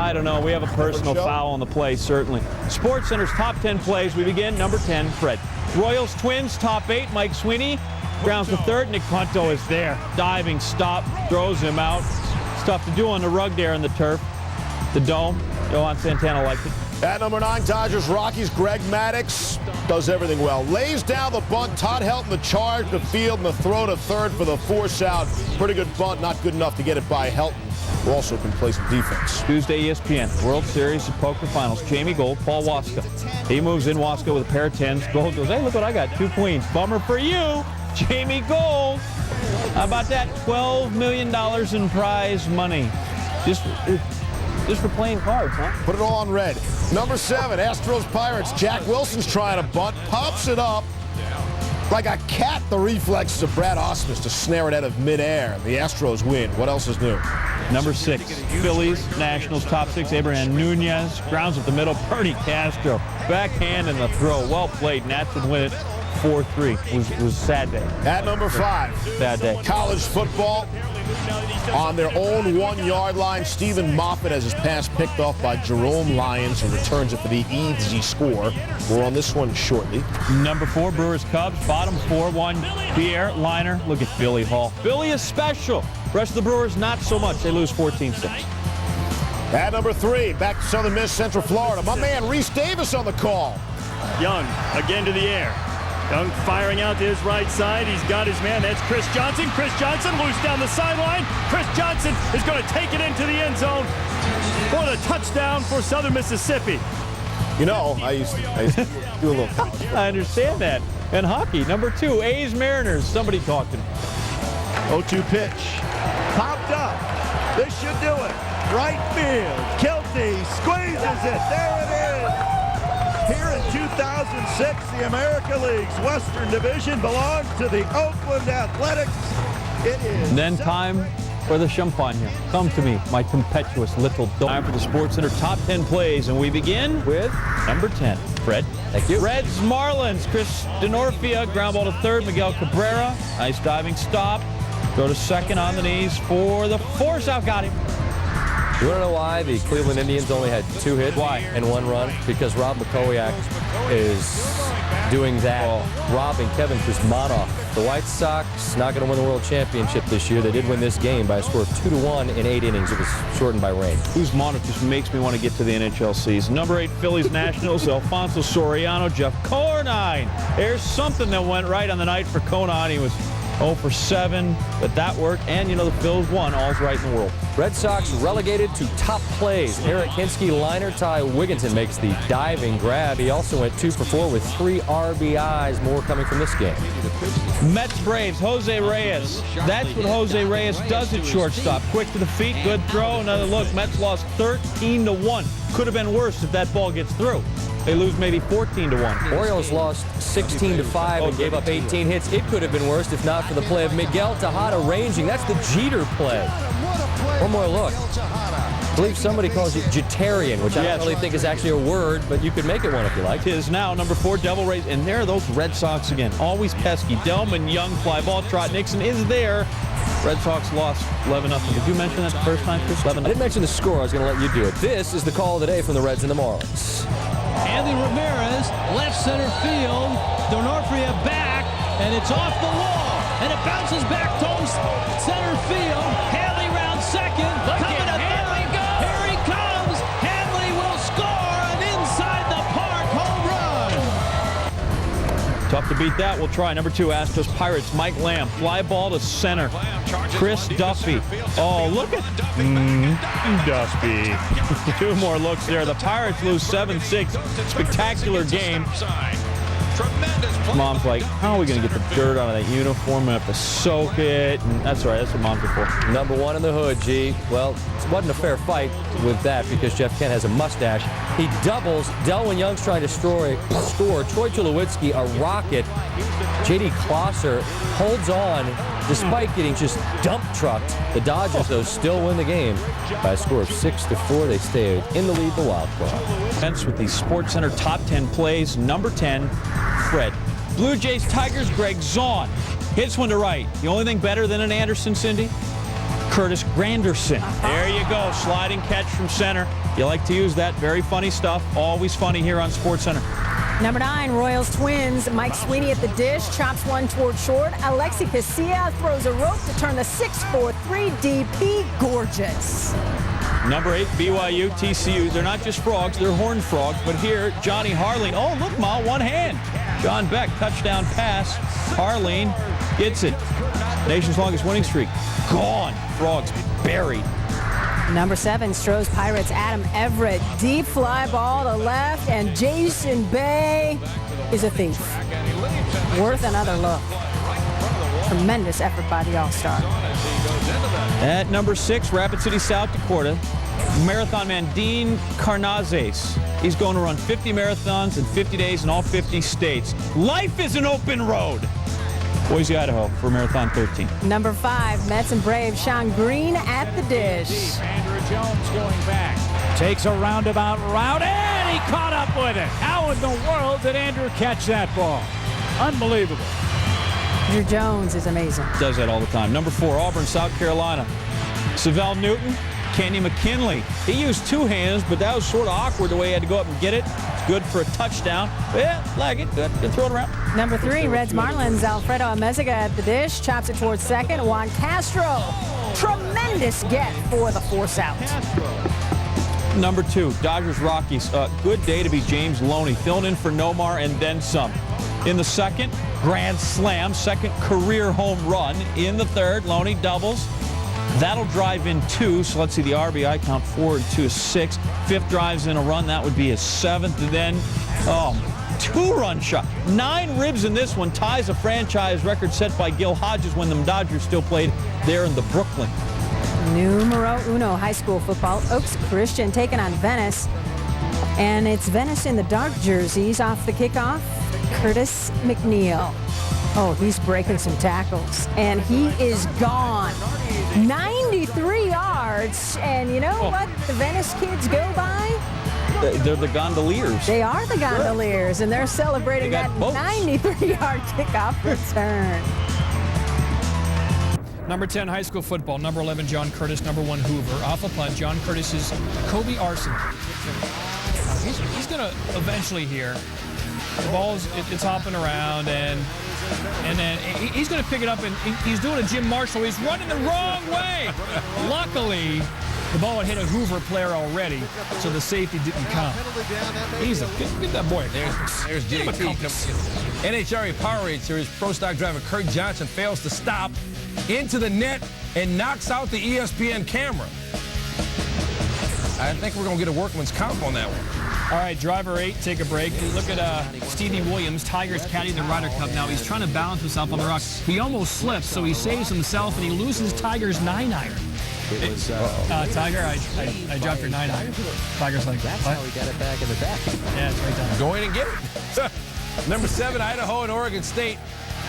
I don't know. We have a personal foul on the play, certainly. SportsCenter's top 10 plays. We begin number 10, Fred. Royals Twins, top 8, Mike Sweeney. Grounds to third. Nick Punto is there. Diving stop, throws him out. It's tough to do on the rug there in the turf. The dome. Johan Santana liked it. At number 9, Dodgers Rockies, Greg Maddux does everything well. Lays down the bunt. Todd Helton the charge, the field, and the throw to third for the force out. Pretty good bunt, not good enough to get it by Helton, who also can play some defense. Tuesday, ESPN, World Series of Poker Finals. Jamie Gold, Paul Waska. He moves in, Waska with a pair of 10s. Gold goes, hey, look what I got, 2 queens. Bummer for you, Jamie Gold. How about that? $12 million in prize money. Just for playing cards, huh? Put it all on red. Number 7, Astros Pirates. Jack Wilson's trying to bunt, pops it up like a cat. The reflexes of Brad Ausmus to snare it out of midair. The Astros win. What else is new? Number 6, Phillies, Nationals, top 6, Abraham Nunez. Grounds up the middle, Bernie Castro. Backhand and the throw. Well played. Nats would win it 4-3. It was a sad day. At number 5, sad day. College football. On their own 1-yard line, Stephen Moffitt has his pass picked off by Jerome Lyons, who returns it for the easy score. More on this one shortly. Number 4, Brewers Cubs. Bottom 4-1, Pierre Liner. Look at Billy Hall. Billy is special. Rest of the Brewers, not so much. They lose 14-6. At number 3, back to Southern Miss, Central Florida. My man, Reese Davis on the call. Young, again to the air. Young firing out to his right side. He's got his man. That's Chris Johnson. Chris Johnson loose down the sideline. Chris Johnson is going to take it into the end zone for the touchdown for Southern Mississippi. You know, I used to do a little. I understand that. And hockey, number 2, A's Mariners. Somebody talked to me. 0-2 pitch. Popped up. This should do it. Right field. Kelty squeezes it. There it is. Here in 2006, the America League's Western Division belonged to the Oakland Athletics. It is. And then time for the champagne. Come to me, my tempestuous little dog. Time for the SportsCenter top 10 plays, and we begin with number 10. Fred. Thank you. Reds Marlins. Chris Denorfia, ground ball to third. Miguel Cabrera, nice diving stop. Go to second on the knees for the force out. Got him. You want to know why the Cleveland Indians only had 2 hits and 1 run? Because Rob McCoyak is doing that, robbing Kevin Kuzmanoff. The White Sox not going to win the World Championship this year. They did win this game by a score of 2-1 in 8 innings. It was shortened by rain. Kuzmanoff just makes me want to get to the NHL season. Number 8, Phillies Nationals. Alfonso Soriano, Jeff Conine. There's something that went right on the night for Conine. He was 0 for 7, but that worked. And, you know, the Phils won. All's right in the world. Red Sox relegated to top plays. Eric Hinsky, liner, Ty Wigginton makes the diving grab. He also went 2 for 4 with 3 RBIs. More coming from this game. Mets Braves, Jose Reyes. That's what Jose Reyes does at shortstop. Quick to the feet, good throw, another look. Mets lost 13-1. Could have been worse if that ball gets through. They lose maybe 14-1. Orioles lost 16-5 and gave up 18 hits. It could have been worse if not for the play of Miguel Tejada ranging. That's the Jeter play. One more look. I believe somebody calls it Jetarian, which I don't really think is actually a word, but you could make it one if you like. It is now number 4, Devil Rays, and there are those Red Sox again. Always pesky. Delman, Young, fly ball, Trot Nixon is there. Red Sox lost 11-0. Did you mention that the first time, Chris? 11-0. I didn't mention the score. I was going to let you do it. This is the call of the day from the Reds and the Marlins. Andy Ramirez, left center field. Denorfia back, and it's off the wall. And it bounces back towards center field. Hanley round second. Coming to third. Here he comes. Hanley will score an inside the park home run. Tough to beat that. We'll try. Number 2, Astros Pirates. Mike Lamb. Fly ball to center. Chris Duffy. Oh, look at Duffy. 2 more looks there. The Pirates lose 7-6. Spectacular game. Mom's like, how are we going to get the dirt out of that uniform? We have to soak it. And that's all right. That's what Mom's are for. Number 1 in the hood, G. Well, it wasn't a fair fight with that because Jeff Kent has a mustache. He doubles. Delwyn Young's trying to score. Troy Tulowitzki, a rocket. J.D. Klosser holds on despite getting just dump trucked. The Dodgers, though, still win the game by a score of 6-4. They stay in the lead, the Wild Card. Hence with the SportsCenter top 10 plays. Number 10, Fred. Blue Jays Tigers, Greg Zaun. Hits one to right. The only thing better than an Anderson, Cindy? Curtis Granderson. There you you go. Sliding catch from center. You like to use that. Very funny stuff. Always funny here on SportsCenter. Number 9, Royals Twins. Mike Sweeney at the dish, chops one toward short. Alexi Casilla throws a rope to turn the 6-4-3 DP gorgeous. Number 8, BYU, TCU. They're not just frogs, they're horned frogs. But here, Johnny Harleen. Oh, look, Ma, one hand. John Beck, touchdown pass. Harleen gets it. Nation's longest winning streak. Gone. Frogs buried. Number 7, Stroh's Pirates, Adam Everett. Deep fly ball to left, and Jason Bay is a thief. Worth another look. Tremendous effort by the All-Star. At number 6, Rapid City, South Dakota, marathon man Dean Carnazes. He's going to run 50 marathons in 50 days in all 50 states. Life is an open road. Boise, Idaho for Marathon 13. Number 5, Mets and Braves, Sean Green at the dish. Andrew Jones going back. Takes a roundabout route, and he caught up with it. How in the world did Andrew catch that ball? Unbelievable. Andrew Jones is amazing. Does that all the time. Number 4, Auburn, South Carolina. Savell Newton, Kenny McKinley. He used 2 hands, but that was sort of awkward the way he had to go up and get it. It's good for a touchdown. Yeah, like it. Good. Throw it around. Number 3, Reds Marlins, Alfredo Amezaga at the dish, chops it towards second. Juan Castro, tremendous get for the force out. Number 2, Dodgers Rockies. Good day to be James Loney, filling in for Nomar and then some. In the second, grand slam, second career home run. In the third, Loney doubles. That'll drive in 2, so let's see the RBI count. 4 and 2 is 6. 5th drives in a run, that would be his 7th. And then, 2-run shot. 9 ribs in this one, ties a franchise record set by Gil Hodges when the Dodgers still played there in the Brooklyn. Numero uno, high school football. Oaks Christian taking on Venice. And it's Venice in the dark jerseys. Off the kickoff, Curtis McNeil. Oh, he's breaking some tackles. And he is gone. 93 yards. And you know what the Venice kids go by? They're the gondoliers. They are the gondoliers, and they're celebrating that 93-yard kickoff return. Number 10, high school football. Number 11, John Curtis. Number 1, Hoover. Off a punt, John Curtis is Kobe Arson. He's going to eventually here. The ball's it's hopping around, and then he's going to pick it up, and he's doing a Jim Marshall. He's running the wrong way. Luckily, the ball had hit a Hoover player already, so the safety didn't count. He's a good that boy. There's JT. NHRA Powerade Series Pro Stock driver Kurt Johnson fails to stop into the net and knocks out the ESPN camera. I think we're going to get a workman's comp on that one. All right, driver 8, take a break. Look at Stevie Williams, Tigers caddy the Ryder Cup. Now he's trying to balance himself on the rock. He almost slips, so he saves himself, and he loses Tiger's 9-iron. Tiger, I dropped your 9-iron. Tiger's like, that's what? How he got it back in the back. Yeah, it's right down. Go in and get it. Number 7, Idaho and Oregon State.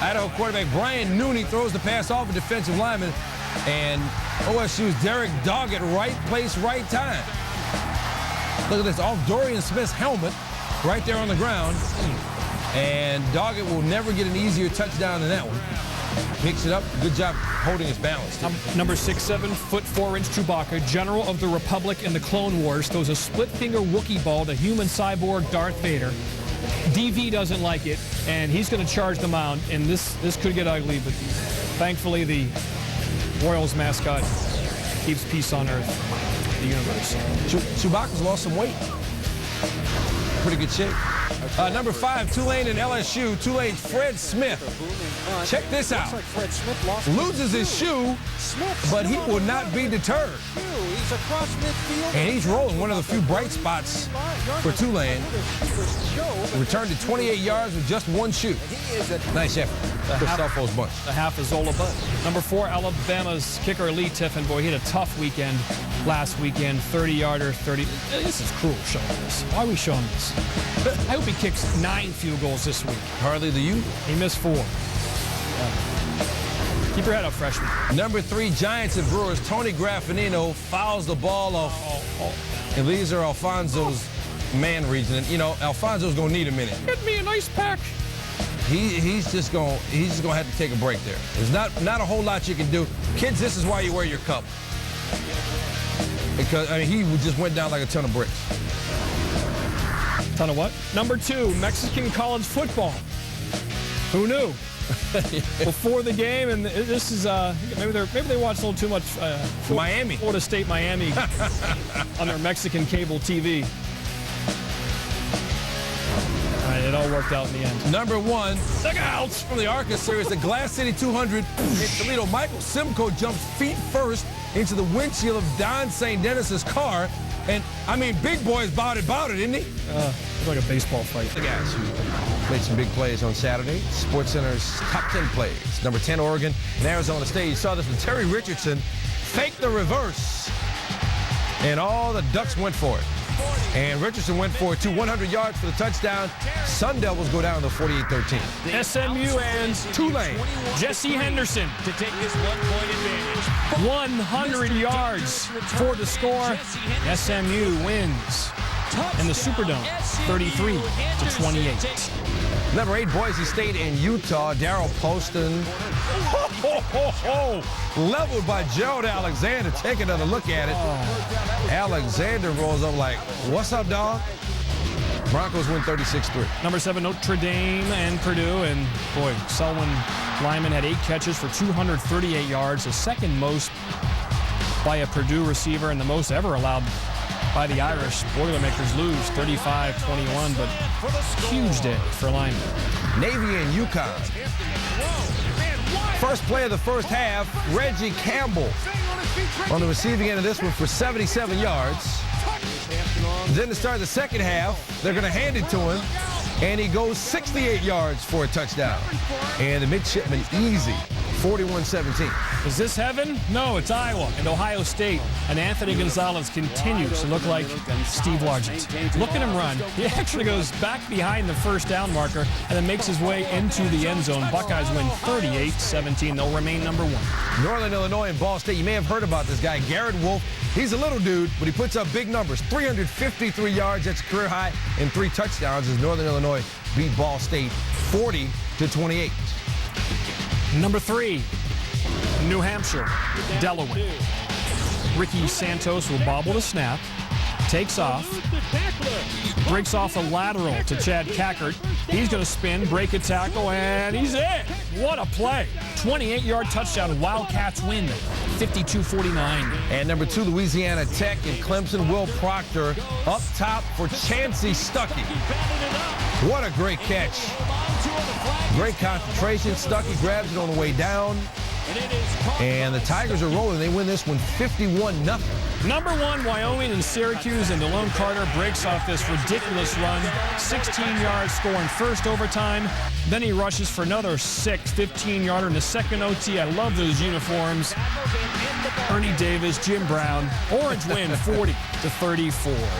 Idaho quarterback Brian Nooney throws the pass off a defensive lineman, and OSU's Derek Doggett, right place, right time. Look at this, off Dorian Smith's helmet, right there on the ground. And Doggett will never get an easier touchdown than that one. Picks it up, good job holding his balance. Number 6'7", 4'4" Chewbacca, General of the Republic in the Clone Wars, throws a split-finger Wookiee ball to human cyborg Darth Vader. DV doesn't like it, and he's going to charge the mound, and this could get ugly, but thankfully the Royals mascot keeps peace on Earth, the universe. Chewbacca's lost some weight. Pretty good shape. Number 5, Tulane and LSU. Tulane's Fred Smith. Check this out. Loses his shoe, but he will not be deterred. And he's rolling, one of the few bright spots for Tulane. Returned to 28 yards with just one shoe. Nice effort. Chris Selfo's bunch. The half of Zola Butt. Number 4, Alabama's kicker Lee Tiffin. Boy, he had a tough weekend last weekend. 30-yarder, 30. This is cruel showing this. Why are we showing this? I hope he kicks 9 field goals this week. Hardly the youth. He missed 4. Keep your head up, freshman. Number 3, Giants and Brewers. Tony Graffinino fouls the ball off. And these are Alfonso's man region. And, you know, Alfonso's going to need a minute. Get me a nice pack. He's just going to have to take a break there. There's not a whole lot you can do. Kids, this is why you wear your cup. Because, I mean, he just went down like a ton of bricks. Ton of what? Number 2, Mexican college football. Who knew? Before the game, and this is maybe they watched a little too much Miami, Florida State, Miami on their Mexican cable TV. All right, it all worked out in the end. Number 1, look out from the ARCA series, the Glass City 200 in Toledo. Michael Simcoe jumped feet first into the windshield of Don St. Dennis's car, and I mean, big boy's about it, isn't he? It's like a baseball fight. The guys who made some big plays on Saturday. SportsCenter's top 10 plays. Number 10, Oregon and Arizona State. You saw this with Terry Richardson. Fake the reverse. And all the Ducks went for it. And Richardson went for it, 100 yards for the touchdown. Sun Devils go down to 48-13. SMU and Tulane. Jesse Henderson to take this 1-point advantage. 100 yards for the score. SMU wins in the Superdome, 33-28. Number 8, Boise State and Utah. Darrell Poston. Leveled by Gerald Alexander. Take another look at it. Alexander rolls up like, what's up, dog? Broncos win 36-3. Number 7, Notre Dame and Purdue. And, boy, Selwyn Lyman had 8 catches for 238 yards, the second most by a Purdue receiver and the most ever allowed by the Irish. Boilermakers lose 35-21, but huge day for Lyman. Navy and UConn. First play of the first half, Reggie Campbell on the receiving end of this one for 77 yards. Then to start the second half, they're going to hand it to him, and he goes 68 yards for a touchdown. And the midshipman easy, 41-17. Is this heaven? No, it's Iowa and Ohio State. And Anthony Gonzalez continues to look like Steve Largent. Look at him run. He actually goes back behind the first down marker and then makes his way into the end zone. Buckeyes win 38-17. They'll remain number 1. Northern Illinois and Ball State. You may have heard about this guy, Garrett Wolf. He's a little dude, but he puts up big numbers. 353 yards, that's a career high, and 3 touchdowns as Northern Illinois beat Ball State 40-28. Number 3, New Hampshire, Delaware. Ricky Santos will bobble the snap, takes off, breaks off a lateral to Chad Cackert. He's going to spin, break a tackle, and he's in. What a play. 28-yard touchdown. Wildcats win 52-49. And number 2, Louisiana Tech and Clemson. Will Proctor up top for Chancey Stuckey. What a great catch. Great concentration. Stuckey grabs it on the way down. And the Tigers are rolling. They win this one 51-0. Number 1, Wyoming and Syracuse, and DeLone Carter breaks off this ridiculous run. 16 yards, scoring first overtime. Then he rushes for another 15-yarder in the second OT. I love those uniforms. Ernie Davis, Jim Brown. Orange win 40-34.